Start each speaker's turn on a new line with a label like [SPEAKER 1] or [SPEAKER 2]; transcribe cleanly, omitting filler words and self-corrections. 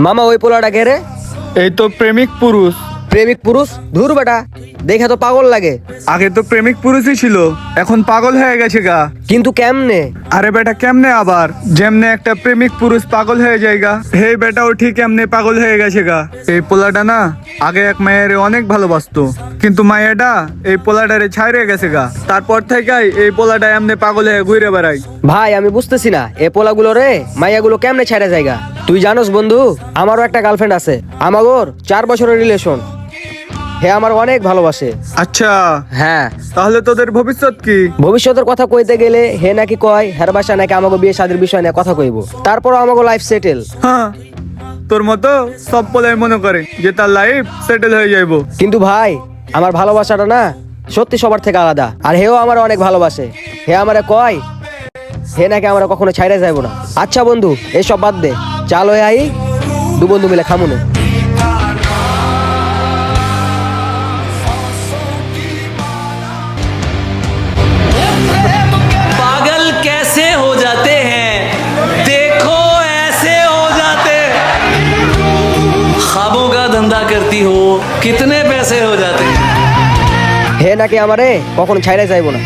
[SPEAKER 1] মামা ওই পোলাটা কে রে?
[SPEAKER 2] এই তো প্রেমিক পুরুষ।
[SPEAKER 1] প্রেমিক পুরুষ? ধুর বেটা, দেখে তো পাগল লাগে।
[SPEAKER 2] আগে তো প্রেমিক পুরুষই ছিল, এখন পাগল হয়ে গেছে গা।
[SPEAKER 1] কিন্তু কেমনে?
[SPEAKER 2] আরে বেটা কেমনে আবার, যেমনে একটা প্রেমিক পুরুষ পাগল হয়ে যায়গা, হে বেটাও ঠিক এমনি পাগল হয়ে গেছে গা। এই পোলাটা না আগে এক মায়ের অনেক ভালোবাসতো, কিন্তু মায়েটা এই পোলাটারে ছাইরে গেছে গা। তারপর থেকেই এই পোলাটা এমনি পাগল হয়ে ঘুরে বেড়ায়।
[SPEAKER 1] ভাই আমি বুঝতেছি না, এ পোলাগুলো রে মাইয়াগুলো কেমনে ছাড়া জায়গা। তুই জানোস বন্ধু, আমারও একটা গার্লফ্রেন্ড আছে, আমাগোর 4 বছরের রিলেশন। হে আমার অনেক ভালোবাসে।
[SPEAKER 2] আচ্ছা,
[SPEAKER 1] হ্যাঁ,
[SPEAKER 2] তাহলে তোদের ভবিষ্যৎ কি?
[SPEAKER 1] ভবিষ্যতের কথা কইতে গেলে হে নাকি কয় হের বাসা নাকি আমাকে বিয়ে শাদীর বিষয় নিয়ে কথা কইব, তারপর আমাকে লাইফ সেটেল।
[SPEAKER 2] হ্যাঁ, তোর মতো সব পোলাই মনে করে যে তার লাইফ সেটেল হয়ে যাইবো।
[SPEAKER 1] কিন্তু ভাই আমার ভালোবাসাটা না সত্যি সবার থেকে আলাদা, আর হেও আমার অনেক ভালোবাসে। হে আমারে কয় হে নাকি আমরা কখনো ছাইড়া যাইব না। আচ্ছা বন্ধু এসব বাদ দে, চাল হয়ে আই দু বন্ধু মিলে খামুনে।
[SPEAKER 3] पागल कैसे हो जाते हैं, देखो ऐसे हो जाते। ख्वाबों का धंधा करती हो, कितने पैसे हो जाते हैं।
[SPEAKER 1] হে নাকি আমারে কখনো ছাইড়া যাইব না।